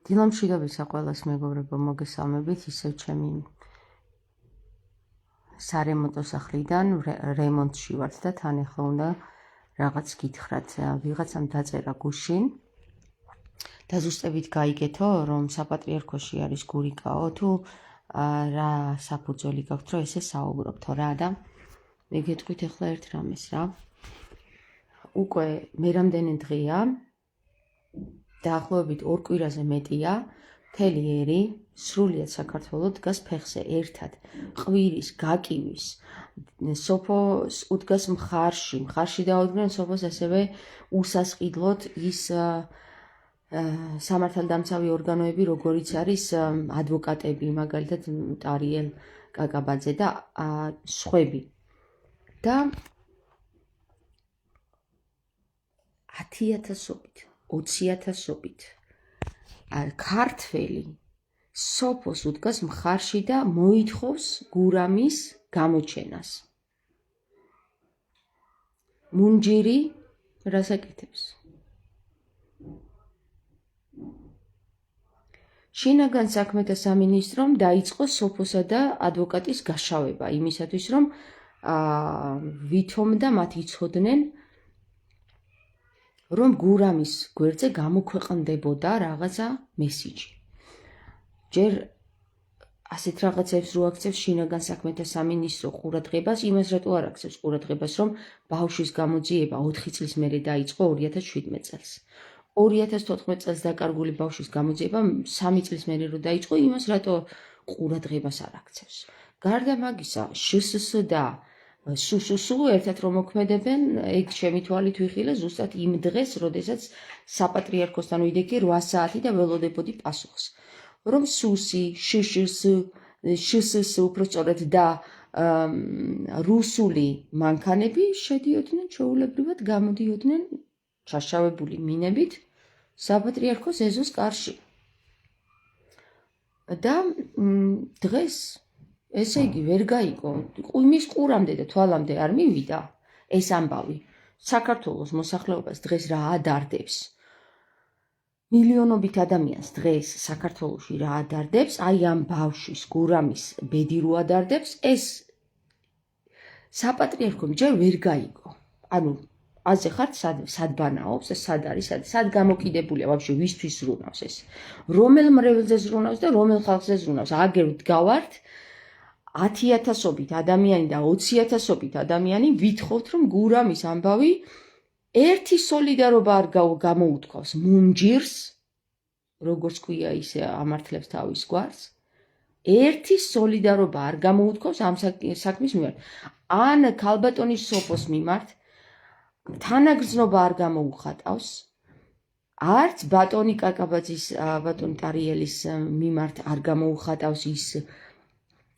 დილამშვიდობისა ყველას მეგობრებო, მოგესალმებით, ისევ ჩემი სარემონტო სახლიდან რემონტში ვართ და თან ახლა უნდა რაღაც გითხრათ. ვიღაცამ დაწერა გუშინ და ზუსტებით გაიგეთო, რომ საპატრიარქოში არის გურიკაო, თუ რა საფუძველი გაქვთ, რომ ესე საუბრობთო რა და მე გეტყვით ახლა ერთ რამეს რა. უკვე მე რამდენი დღეა დაახლოებით 2 კვირაზე მეტია, მთელი ერი სრულიად საქართველოს დგას ფეხზე ერთად, ყვირის, გაკივის, სოფოს უდგას მხარში დაუდგნენ სოფოს ასევე უსასყიდლოდ ის სამართალდამცავი ორგანოები, როგორიც არის ადვოკატები, მაგალითად ტარიელ კაკაბაძე და სხვები. და 10,000-ობით 20,000-ობით ქართველი სოფოს უდგას მხარში და მოითხოვს გურამის გამოჩენას. მუნჯირი რას აკეთებს? შინაგან საქმეთა სამინისტრომ დაიწყო სოფოსა და ადვოკატის გაშავება იმისათვის, რომ ვითომ და მათ იცოდნენ, რომ გურამის გვერდზე გამოქვეყნდებოდა რაღაცა მესიჯი. ჯერ ასეთ რაღაცებს რო აქცევს შინაგან საქმეთა სამინისტრო ყურადღებას, იმას რატო არ აქცევს ყურადღებას, რომ ბავშვის გამოძიება 4 წლის მერე დაიწყო 2017 წელს. 2014 წელს დაკარგული ბავშვის გამოძიება 3 წლის მერე რო დაიწყო, იმას რატო ყურადღებას არ აქცევს. გარდა მაგისა, შსს და სუსუსუ ერთად რომ მოქმედებენ, ეგ ჩემი თვალით ვიხილე ზუსტად იმ დღეს, როდესაც საპატრიარქოსთან ვიდექი 8 საათი და ველოდებოდი პასუხს. რომ სუსი, შსს უფრო სწორედ და რუსული მანქანები შედიოდნენ ჩვეულებრივად, გამოდიოდნენ ჩაშავებული მინებით საპატრიარქოს ეზოს კარში. და დღეს ესე იგი ვერ გაიგო, მის ყურამდე და თვალამდე არ მივიდა ეს ამბავი. საქართველოს მოსახლეობას დღეს რა ადარდებს? მილიონობით ადამიანს დღეს საქართველოში რა ადარდებს? აი ამ ბავშვის გურამის ბედი რო ადარდებს, ეს საპატრიარქომ ჯერ ვერ გაიგო. ანუ აზე ხართ სად ბანაობს, სად არის, სად გამოკიდებულია, ვაფშე ვისთვის ზრუნავს ეს? რომელ მრევლზე ზრუნავს და რომელ ხალხზე ზრუნავს? აგერ ვდგავართ 10,000-ობით ადამიანი და 20,000-ობით ადამიანი ვითხოვთ, რომ გურამის ამბავი ერთი სოლიდარობა არ გამოუთქვავს მუნჯირს, როგორც ქვია ისე ამართლებს თავის გვარს, ერთი სოლიდარობა არ გამოუთქვავს ამ საქმის მიმართ. ან ქალბატონის სოფოს მიმართ თანაგრძნობა არ გამოუხატავს, არც ბატონი კაკაბაძის, ბატონი ტარიელის მიმართ არ გამოუხატავს ის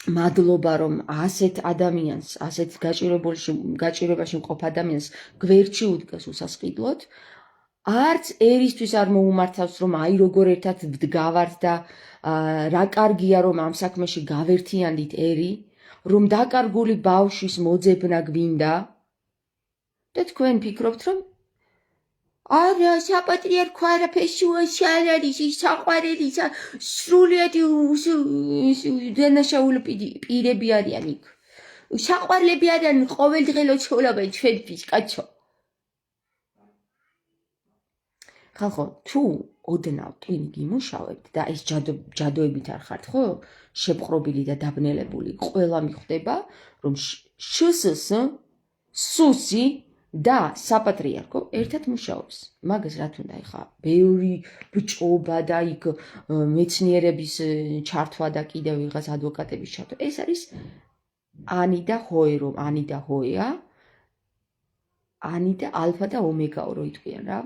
მადლობა, რომ ასეთ ადამიანს, ასეთ გაჭირებაში მყოფ ადამიანს გვერდში უდგას უსასყიდლოდ, არც ერისთვის არ მოუმართავს, რომ აი როგორ ერთად ვდგავართ და რა კარგია, რომ ამ საქმეში გავერთიანდით ერი, რომ დაკარგული ბავშვის მოძებნა გვინდა და თქვენ ფიქრობთ, რომ არა, საპატრიარქო არაფერში არ არის, ის საყვარელი, სრულიად დანაშაული პირები არიან იქ. საყვარლები არიან, ყოველდღიურად ცხოვრობენ ჩვენთვის, კაცო. ხალხო, თუ ოდნავ ტვინი გიმუშავებთ და ეს ჯადოებით არ ხართ, ხო? შეპყრობილი და დაბნელებული, ყველა მიხვდება, რომ შსს, სუსი და საპატრიარქო ერთად მუშაობს. მაგას რა თქმა უნდა, ხა ბევრი ბჭობა და იქ მეცნიერების ჩართვა და კიდევ ვიღაც ადვოკატების ჩართვა. ეს არის ანი და ჰოე, რომ ანი და ჰოეა, ანი და ალფა და ომეგაო რო იტყვიან რა.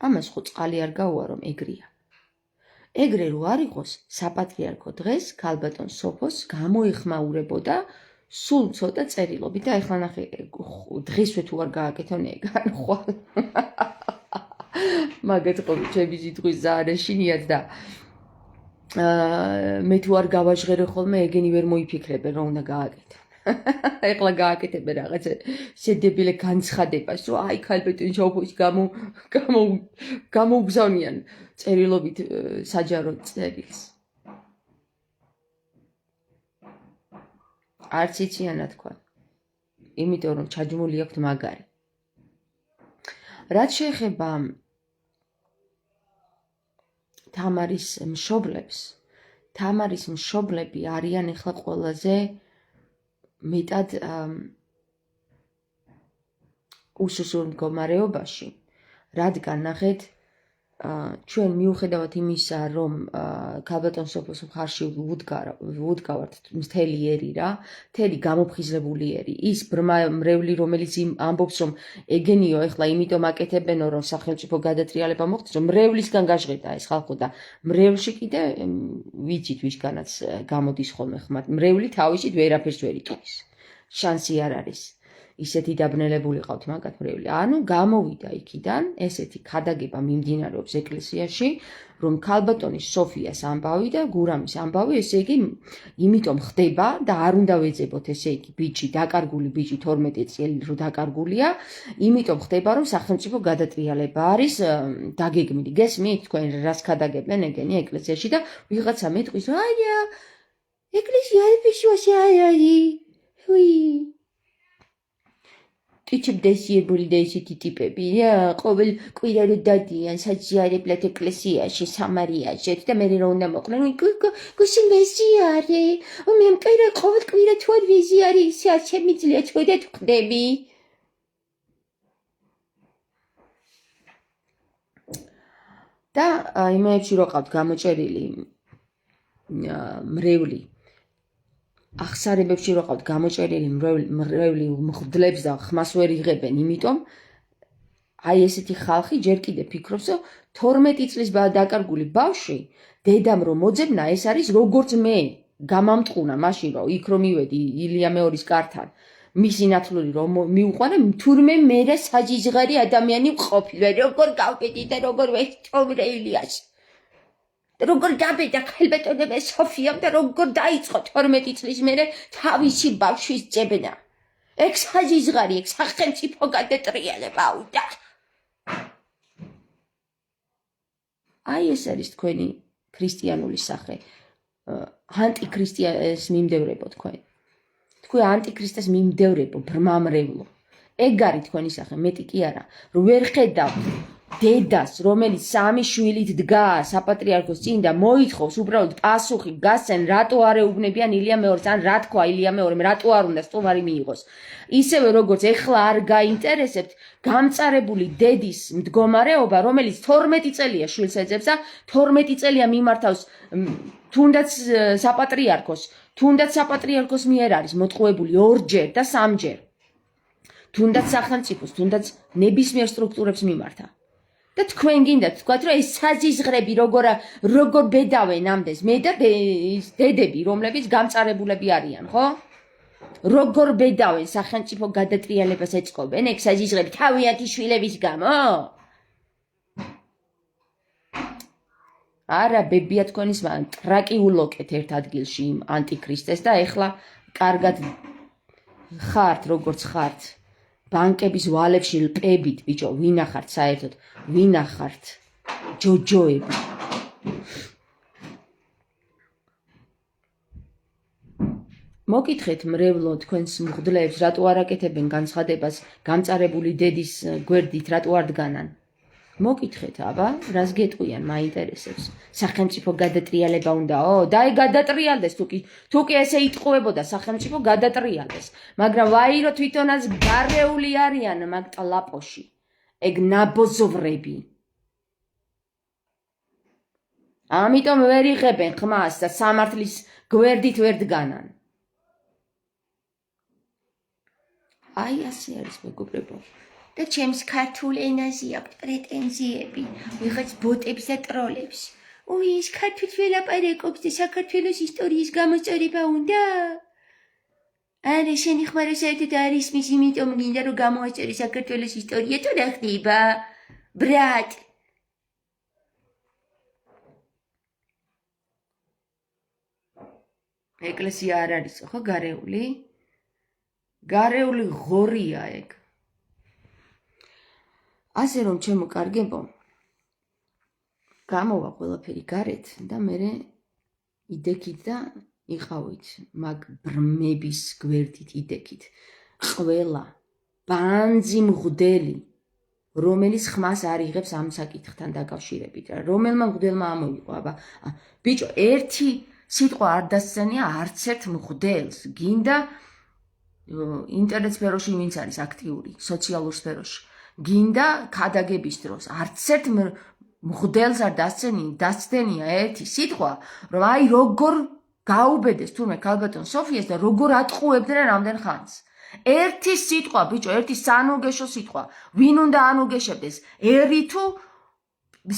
ამას ხო წყალი არ გაუვა, რომ ეგრეა. ეგრე რო არ იყოს, საპატრიარქო დღეს ქალბატონ სოფოს გამოეხმაურებოდა სულ ცოტა წერილობით და ეხლა ნახე დღესვე თუ არ გააკეთონ ეგ, ანუ ხვალ მაგათ ხო ჩემი სიტყვის ზარაშინიათ და მე თუ არ გავაჟღერე ხოლმე ეგენი ვერ მოიფიქრებენ, რომ უნდა გააკეთონ. ეხლა გააკეთებენ რაღაცა შედებილე განცხადებას, რომ აი ქალბატონი ჩაუფოში გამოუგზავნიან წერილობით საჯარო წერილს. არც იციან რა თქვა. იმიტომ რომ ჩაჯმული აქვთ მაგარი. რაც შეეხება თამარის მშობლებს, თამარის მშობლები არიან ახლა ყველაზე მეტად უსუსურ მდგომარეობაში, რადგან ნახეთ, ჩვენ მიუხედავად იმისა, რომ ქალბატონ სოფოს მხარში ვუდგავართ მთელი ერი რა, მთელი გამოფხიზლებული ერი, ის მრევლი, რომელიც ამბობს, რომ ეგენიო, ეხლა იმიტომ აკეთებენო, რომ სახელმწიფო გადატრიალება მოხდეს, რომ მრევლისგან გაჟღერდა ეს ხალხო და მრევლში კიდე ვიცით ვისგანაც გამოდის ხოლმე ხმად. მრევლი თავისით ვერაფერს ვერ იტყვის. შანსი არ არის. ისეთი დაბნელებული ყავთ მაგათ მრევლი. ანუ გამოვიდა იქიდან ესეთი ქადაგება მიმდინარეობს ეკლესიაში, რომ ქალბატონის სოფიას ამბავი და გურამის ამბავი, ესე იგი, იმიტომ ხდება და არ უნდა ვეძებოთ, ესე იგი, ბიჭი, დაკარგული ბიჭი 12 წელი რო დაკარგულია, იმიტომ ხდება, რომ სახელმწიფო გადატრიალება არის დაგეგმილი. გესმით, თქვენ რას ქადაგებენ ეგენი ეკლესიაში და ვიღაცა მეტყვის, აია, ეკლესია არიფიშუაში არის. ჰუი ტიჩებდესიებული და ისეთი ტიპები რა, ყოველ კვირა რო დადიან საჯარებლად ეკლესიაში, სამარიაში და მე რა უნდა მოყრენ, გუშინ ვეზიარე, მე მკერა ყოველ კვირა თუ არ ვეზიარე, ისე არ შემიძლია თქვენდ ხდები. და იმეებში რო ყავთ გამოჭერილი მრევლი ახსარებებში რო ყავთ გამოჭერილი მრევლი მღვდლებს და ხმას ვერ იღებენ, იმიტომ აი ესეთი ხალხი ჯერ კიდე ფიქრობს, რომ 12 წლის დაკარგული ბავშვი დედამ რომ მოძებნა, ეს არის როგორც მე გამამტყუნა მაშინ რომ იქ რომ მივედი ილია მეორის კართან, მისი ნათლული რომ მიუყვანა, თურმე მე რა საჯიჟღარი ადამიანი ვყოფილვე, როგორ გავკეტი და როგორ ვესწავლე ილიას. როგორ დაბედა ქალბატონებმა სოფიამ და როგორ დაიწყო 12 წლის მერე თავისი ბავშვის ძებნა. ეგ საჯიჟღარი, ეგ სახელმწიფო გადატრიალება უნდა. აი ეს არის თქვენი ქრისტიანული სახე. ანტიქრისტეს მიმდევრებო თქვენ. თქვენ ანტიქრისტეს მიმდევრებო, ბრმამრევლო. ეგ არის თქვენი სახე, მეტი კი არა. რომ ვერ ხედავთ დედას, რომელიც 3 შვილით დგას საპატრიარქოს წინ და მოითხოვს უბრალოდ პასუხი გასცენ, რატო არ ეუბნებიან ილია მეორეს, ან რა თქვა ილია მეორემ, რატო არ უნდა სტუმარი მიიღოს. ისევე როგორც ეხლა არ გაინტერესებთ გამწარებული დედის მდგომარეობა, რომელიც 12 წელია შვილს ეძებს და 12 წელია მიმართავს თუნდაც საპატრიარქოს, თუნდაც საპატრიარქოს მიერ არის მოტყუებული 2-ჯერ და 3-ჯერ. თუნდაც სახელმწიფოს, თუნდაც ნებისმიერ სტრუქტურებს მიმართა. და თქვენ გინდათ თქვათ, რომ ეს საჯიჟღრები როგორ ბედავენ ამდენს, მე და დედები, რომლებიც გამწარებულები არიან, ხო? როგორ ბედავენ სახელმწიფო გადატრიალებას ეწყობენ, ეგ საჯიჟღრები თავიანთი შვილების გამო? არა, ბებია თქვენის ტრაკი ულოკეთ ერთ ადგილში იმ ანტიქრისტეს და ეხლა კარგად ხართ, როგორც ხართ. ბანკების ვალებში ლპებით, ბიჭო, ვინახართ საერთოდ, ვინახართ ჯოჯოები. მოკითხეთ მრევლო თქვენს მღვდლებს, რატო არ აკეთებენ განცხადებას გამწარებული დედის გვერდით, რატო არ დგანან? მოკითხეთ, აბა, რას გეტყვიან, მაინტერესებს. სახელმწიფო გადატრიალება უნდაო? და აი გადატრიალდეს, თუ კი ესე იტყუებოდა სახელმწიფო გადატრიალდეს. მაგრამ ვაირო თვითონაც გარეული არიან მაგ ტლაპოში. ეგ ნაბოზოვრები. ამიტომ ვერ იღებენ ხმას და სამართლის გვერდით ვერ დგანან. აი ასე არის მეგობრებო. და ჩემს ქართულ ენაზე აქვს პრეტენზიები, ვიღაც ბოტებს და ტროლებს. ой, ის ქართულს ველაპარაკობს და საქართველოს ისტორიის გამოსწორება უნდა? არა, შენი ხმარა საერთოდ არ ისმის, იმიტომ გინდა რომ გამოასწორი საქართველოს ისტორია, თუ რა ხდება? ბრატ. ეკლესია არ არის ხო გარეული? გარეული ღორია ეგ. ასე რომ ჩემო კარგებო, გამოვა ყველაფერი გარეთ და მე იდექით და იყავით მაგ ბრმების გვერდით იდექით. ყველა ბანძი მღვდელი, რომელიც ხმას არ იღებს ამ საკითხთან დაკავშირებით. რომელმა მღვდელმა ამოიღო, აბა, ბიჭო, ერთი სიტყვა არ დასცენია არც ერთ მღვდელს. გინდა ინტერნეტ სფეროში ვინც არის აქტიური, სოციალურ სფეროში. გინდა ქადაგების დროს არც ერთ მღვდელს არ დასცენია ერთი სიტყვა, რომ აი როგორ გაუბედეს თურმე ქალბატონ სოფიას და როგორ ატყუებდნენ რამდენ ხანს. ერთი სიტყვა, ბიჭო, ერთი სანუგეშო სიტყვა. ვინ უნდა ანუგეშებდეს? ერი თუ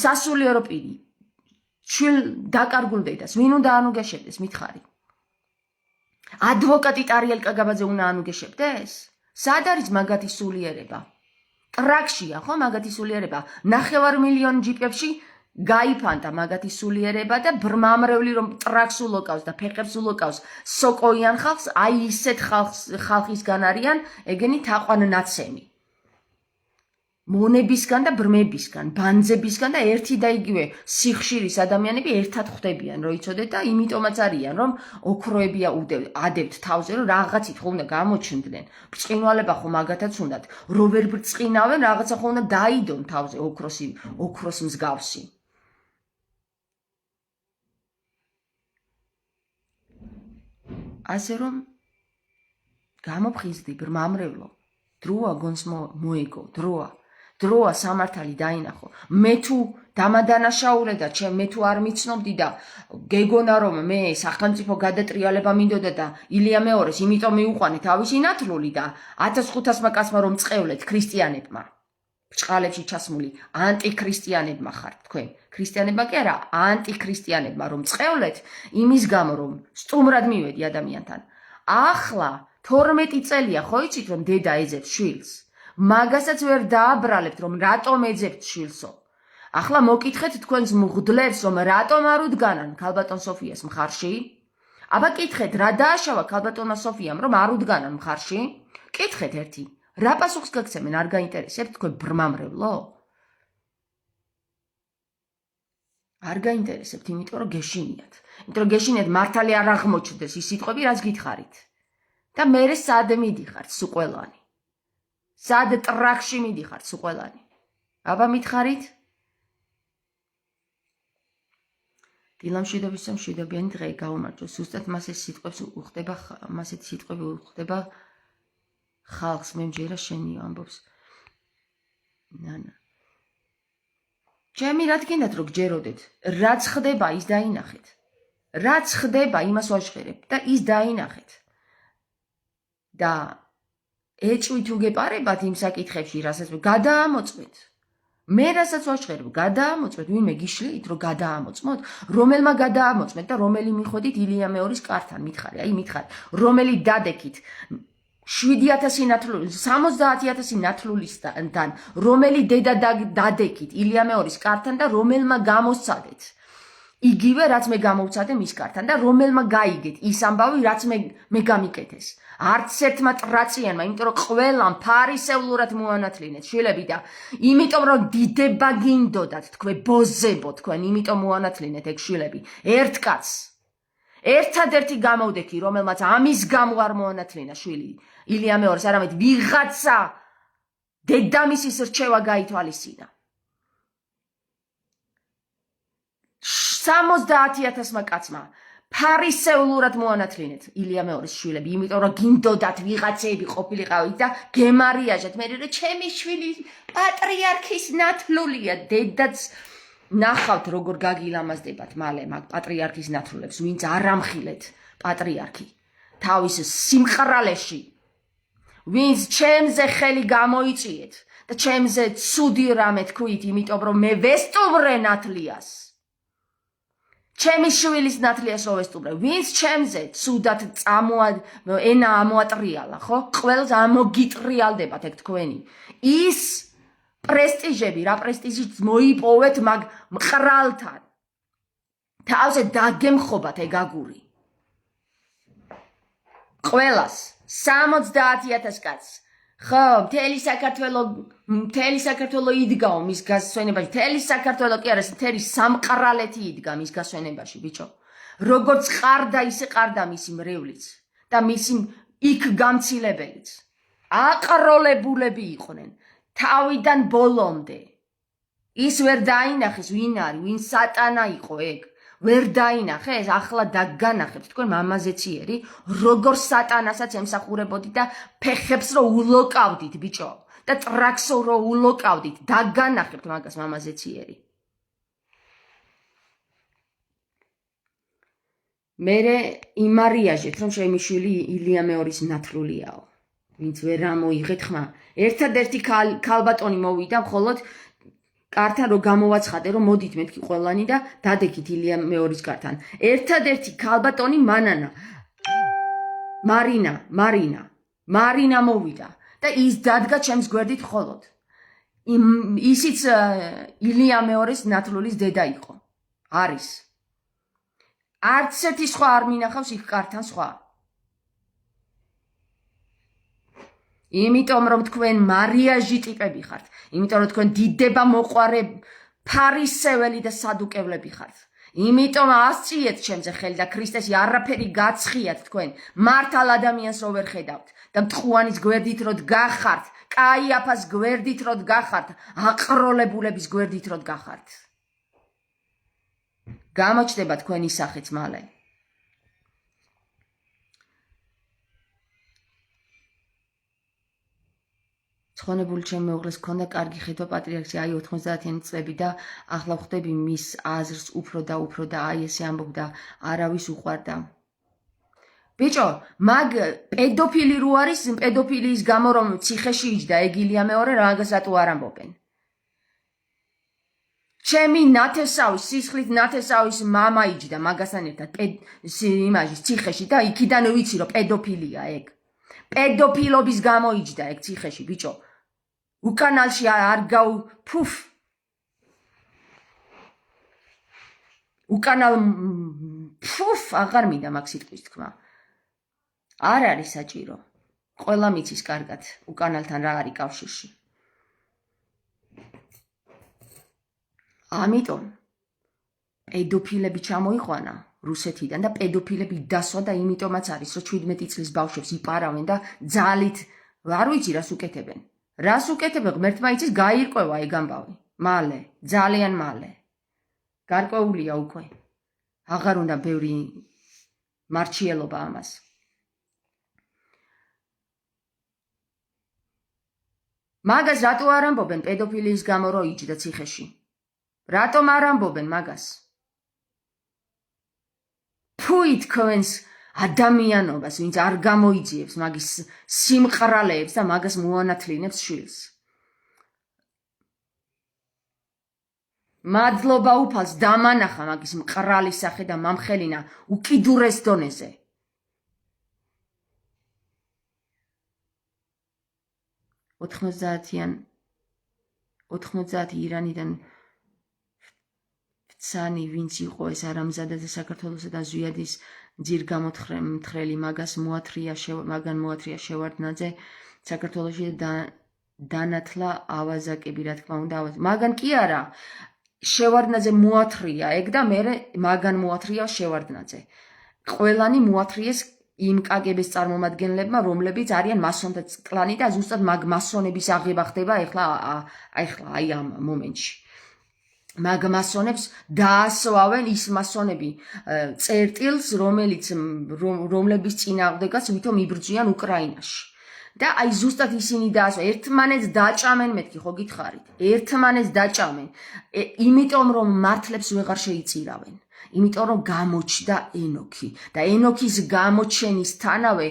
სასულიერო პირი? შვილ დაკარგულ დედას ვინ უნდა ანუგეშებდეს? მითხარი. ადვოკატი ტარიელ კაგაბაძე უნდა ანუგეშებდეს? სად არის მაგათი სულიერება? ტრაქშია, ხო, მაგათი სულიერება? 9 მილიონი ჯიპებში გაიფანტა მაგათი სულიერება და ბრმამრევლი რომ ტრაქს ულოკავს და ფეხებს ულოკავს სოკოიან ხალხს, აი ისეთ ხალხისგან არიან ეგენი თაყვანნაცემი. მონებისგან და ბრმებისგან, ბანძებისგან და ერთი და იგივე სიხშირის ადამიანები ერთად ხვდებიან, რომ იცოდეთ და იმიტომაც არიან, რომ ოქროები ადებთ თავზე, რომ რაღაცით ხო უნდა გამოჩნდნენ. ბრწყინვალება ხო მაგათაც უნდათ, რო ვერ ბრწყინავენ, რაღაცა ხო უნდა დაიდონ თავზე ოქროს მსგავსი. ასე რომ გამოფხიზდი ბრმამრევლო, დროა გონს მოეგო, დროა სამართალი დაინახო. მე თუ დამადანაშაულე და მე თუ არ მიცნობდი და გეგონა რომ მე სახელმწიფო გადატრიალება მინდოდა და ილია მეორეს იმიტომ მიუყვანე თავისი ნათლული და 1500 კაცმა რომ წყევლეთ ქრისტიანებმა. ბრჭყალებში ჩასმული ანტიქრისტიანებმა ხართ თქვენ. ქრისტიანებმა კი არა, ანტიქრისტიანებმა რომ წყევლეთ იმის გამო რომ სტუმრად მივედი ადამიანთან. ახლა 12 წელია ხო იცით რომ დედა ეძებს შვილს? მაგასაც ვერ დააბრალებთ რომ რატომ ეძებთ შვილსო? ახლა მოკითხეთ თქვენს მღვდლებს რომ რატომ არ უდგანან ქალბატონ სოფიას მხარში? აბა კითხეთ რა დააშავა ქალბატონმა სოფიამ რომ არ უდგანან მხარში? კითხეთ ერთი. რა პასუხს გაგცემენ, არ გაინტერესებთ თქვენ ბრმამრევლო? არ გაინტერესებთ, იმიტომ რომ გეშინიათ. იმიტომ რომ გეშინიათ მართალი არ აღმოჩნდეს ის სიტყვები, რაც გითხარით. და მერე სად მიდიხართ სულ ყველანი? სად ტრაქში მიდიხართ სულ ყველანი? აბა მითხარით? დილამ მშვიდობისა მშვიდობიანი დღე გაუმარჯოს. ზუსტად მას ეს სიტყვებს უხდება, მასეთი სიტყვები უხდება ხალხს. მე მჯერა შენიო ამბობს. ნანა. ჩემი რა თქინდათ რომ გჯეროდეთ, რაც ხდება ის დაინახეთ. რაც ხდება იმას ვაჟღერებ და ის დაინახეთ. და ეჭვით უგეპარებათ იმ საკითხებში, რასაც გადაამოწმეთ. მე რასაც ვაჟღერებ, გადაამოწმეთ, ვინმე გიშლით რომ გადაამოწმოთ, რომელმა გადაამოწმეთ და რომელი მიხვედით ილია მეორის კართან, მითხარი, აი მითხარი, რომელი დადექით 7000 ნათლული, 70000 ნათლულისგან, რომელი დედა დადექით ილია მეორის კართან და რომელმა გამოსცადეთ. იგივე რაც მე გამოვცადე მის კართან და რომელმა გაიგეთ ის ამბავი, რაც მე გამიკეთეს. არც ერთმა ტრაციანმა, იმიტომ რომ ყველამ ფარისევლურად მოანათლინეთ შვილები და იმიტომ რომ დიდება გინდოდათ თქვენ ბოზებო თქვენ, იმიტომ მოანათლინეთ ეგ შვილები. ერთ კაცს ერთადერთი გამოვდექი, რომელმაც ამის გამო არ მოანათლინა შვილი ილია მეორეს, არამედ ვიღაცა დედამისის რჩევა გაითვალისწინა. 70000 კაცმა ფარისევლურად მოანათლინეთ ილია მეორის შვილები, იმიტომ რომ გინდოდათ ვიღაცები ყოფილიყავით და გემარიაჟეთ მე რომ ჩემი შვილი პატრიარქის ნათლულია. დედაც ნახავთ როგორ გაგილამაზდებათ მალე მაგ პატრიარქის ნათლულებს, ვინც არ ამხილეთ პატრიარქი თავის სიმყრალეში, ვინც ჩემზე ხელი გამოიწიეთ და ჩემზე ცუდი რამე თქვით, იმიტომ რომ მე ვესტუმრე ნათლიას. ჩემი შვილის ნათლიას რო ვესტუმრე, ვინც ჩემზე ცუდად ენა ამოატრიალა, ხო? ყველს ამოგიტრიალდებათ ეგ თქვენი. ის პრესტიჟები, რა პრესტიჟიც მოიპოვეთ მაგ მყრალთან. თავზე დაგემხობათ ეგ აგური. ყველას 70,000 კაცს. ხო, მთელი საქართველო იდგაო მის გასვენებაში. მთელი საქართველო კი არა, მთელი სამყარალეთი იდგა მის გასვენებაში, ბიჭო. როგორც ყარდა, ისე ყარდა მისი მრევლიც და მისი იქ გამცილებელიც. აყროლებულები იყვნენ თავიდან ბოლომდე. ის ვერ დაინახეს ვინ არის, ვინ სატანა იყო ეგ. ვერ დაინახეს, ახლა დაგანახებთ თქვენ მამაზეციერი, როგორ სატანასაც ემსახურებოდით და ფეხებს რო ულოკავდით, ბიჭო, და ტრაქს რო ულოკავდით, დაგანახებთ მაგას მამაზეციერი. მერე იმარიაჟეთ, რომ ჩემი შვილი ილია მეორის ნათლულიაო. ვინც ვერ ამოიღეთ ხმა. ერთადერთი ქალბატონი მოვიდა, მხოლოდ კართან რო გამოვაცხადე, რომ მოდით მეთქი ყველანი და დადექით ილია მეორის კართან. ერთადერთი ქალბატონი მანანა. მარინა მოვიდა და ის დადგა ჩემს გვერდით მხოლოდ. ისიც ილია მეორის ნათლულის დედა იყო. არის. არც ერთი სხვა არ მინახავს იქ კართან სხვა. იმიტომ რომ თქვენ მარიაჟი ტიპები ხართ, იმიტომ რომ თქვენ დიდება მოყვარე ფარისეველი და სადუკევლები ხართ. იმიტომ ასწიეთ ჩემზე ხელი და ქრისტესი არაფერი გაცხიათ თქვენ, მართალ ადამიანს რო ვერ ხედავთ და მტყუანის გვერდით რო დგახართ, კაიაფას გვერდით რო დგახართ, აყროლებულების გვერდით რო დგახართ. გამოჩნდება თქვენი სახეც მალე. ცხონებული ჩემი მეუღლეს ჰქონდა კარგი ხედვა პატრიარქში, აი 90-იანი წლები და ახლა ხვდები მის აზრს უფრო და აი ესე ამბობდა, არავის უყვარდა. ბიჭო, მაგ პედოფილი რო არის, პედოფილიის გამო რომ ციხეში იჯდა ეგ ილია მეორე, მაგას რატო არ ამბობენ? ჩემი ნათესავის, სისხლით ნათესავის მამა იჯდა მაგასთან ერთად იმაჟის ციხეში და იქიდან ვიცი რომ პედოფილია ეგ. პედოფილობის გამო იჯდა ეგ ციხეში, ბიჭო. უკანალში არ ფუფ. უკანალ ფუფ აღარ მინდა მაგ სიტყვის თქმა. არ არის საჭირო. ყველა მიცის კარგად უკანალთან რა არის კავშირში. ამიტომ პედოფილები ჩამოიყვანა რუსეთიდან და პედოფილები დასვა და იმიტომაც არის რომ 17 წლის ბავშვებს იპარავენ და ძალით არ ვიცი რას უკეთებენ. რას უკეთებენ? ღმერთმა იცის, გაირკვევა ეგ ამბავი. მალე, ძალიან მალე. გარკვეულია უკვე. აღარ უნდა ბევრი მარჩიელობა ამას. მაგას რატო არ ამბობენ პედოფილიის გამო რო იჯდა ციხეში? რატომ არ ამბობენ მაგას? ფუი თქვენს ადამიანობას, ვინც არ გამოიძიებს მაგის სიმყრალეებს და მაგას მოანათლინებს შვილს. მადლობა უფალს დამანახა მაგის მყრალი სახე და მამხელინა უკიდურეს დონეზე. ოთხმოცდაათი ირანიდან ცანი ვინც იყო ეს არამზადა და საქართველოსა და ზვიადის ძირ გამოთხრელი მაგან მოათრია შევარდნაძე საქართველოში და დანათლა ავაზაკები რა თქმა უნდა მაგან კი არა შევარდნაძე მოათრია ეგ და მე მაგან მოათრია შევარდნაძე ყველანი მოათრიეს იმ კგბ-ს წარმომადგენლებმა რომლებიც არიან მასონთა კლანი და ზუსტად მაგ მასონების აღება ხდება ეხლა აი ამ მომენტში მაგ მასონებს დაასვავენ ის მასონები წერტილს რომლების წინააღმდეგაც ვითომ იბრძვიან უკრაინაში და აი ზუსტად ისინი დაასვა ერთმანეთს დაჭამენ მეთქი ხო გითხარით ერთმანეთს დაჭამენ იმიტომ რომ მართლებს ვეღარ შეიწირავენ იმიტომ რომ გამოჩნდა ენოქი და ენოქის გამოჩენისთანავე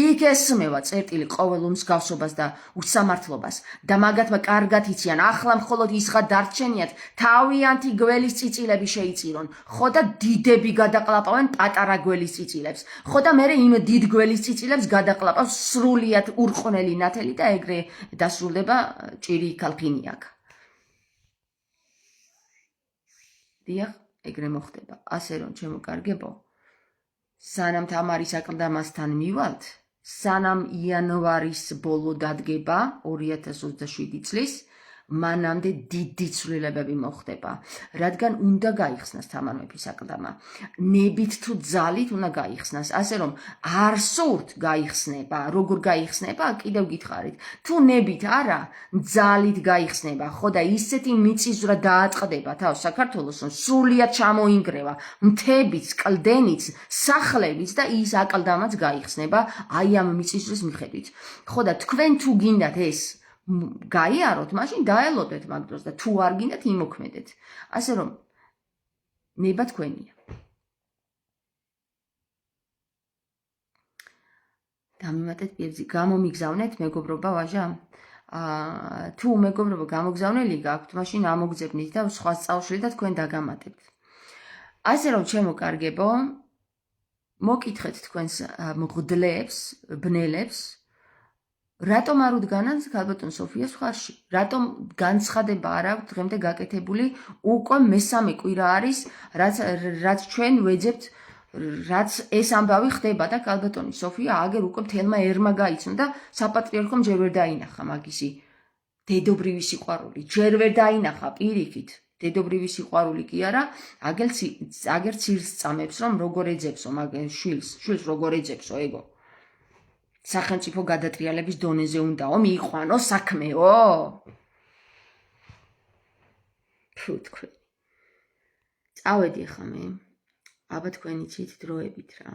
იქ ესმევა წერტილი ყოველ მსგავსობას და უსამართლობას და მაგათმა კარგად იციან ახლა მხოლოდ ისღა დარჩენიათ თავიანთი გველის წიწილები შეიწირონ ხო და დიდები გადაყლაპავენ პატარა გველის წიწილებს ხო და მე იმ დიდ გველის წიწილებს გადაყლაპავს სრულიად ურყნელი ნათელი და ეგრე დასრულდება ჭირი ქალქინიაკ დიახ ეგრე მოხდება. ასე რომ ჩემო კარგებო, სანამ თამარის აკლდამასთან მივალთ, სანამ იანვარის ბოლო დადგება 2027 წლის მანამდე დიდი ცვლილებები მოხდება, რადგან უნდა გაიხსნას თამარ მეფის აკლდამა. ნებით თუ ძალით უნდა გაიხსნას, ასე რომ არ სურთ გაიხსნება, როგორ გაიხსნება, კიდევ გითხარით. თუ ნებით არა, ძალით გაიხსნება, ხო და ისეთი მიწისძვრა დაატყდება თავს საქართველოს, რომ სრულიად ჩამოინგრევა მთებიც, კლდენიც, სახლებიც და ის აკლდამაც გაიხსნება აი ამ მიწისძვრის მიხედვით. ხო და თქვენ თუ გინდათ ეს გაიაროთ, მაშინ დაელოდეთ მაგ დროს და თუ არ გინდათ იმოქმედეთ. ასე რომ ნება თქვენია. დამიმატეთ პირზე, გამომიგზავნეთ მეგობრობა ვაჟა? თუ მეგობრობა გამოგზავნელი გაქვთ, მაშინ ამოგძებნით და სხვა სწავლში და თქვენ დაგამატებთ. ასე რომ ჩემო კარგებო, მოკითხეთ თქვენს მღვდლებს, ბნელებს, რატომ არ უდგანან ქალბატონ სოფიას მხარში? რატომ განცხადება არ აქვს დღემდე გაკეთებული? უკვე მესამე კვირა არის, რაც ჩვენ ვეძებთ, რაც ეს ამბავი ხდება და ქალბატონი სოფია აგერ უკვე მთელმა ერმა გაიცნო და საპატრიარქომ ჯერ ვერ დაინახა მაგისი დედობრივი სიყვარული, ჯერ ვერ დაინახა პირიქით. დედობრივი სიყვარული კი არა, აგერ ცირს წამებს, რომ როგორ ეძებსო მაგ შვილს როგორ ეძებსო ეგო. სახელმწიფო გადატრიალების დონეზე უნდაო მიიყვანო საქმეო? ფუ თქვენ. წავედი ახლა მე. აბა თქვენ იცით დროებით რა.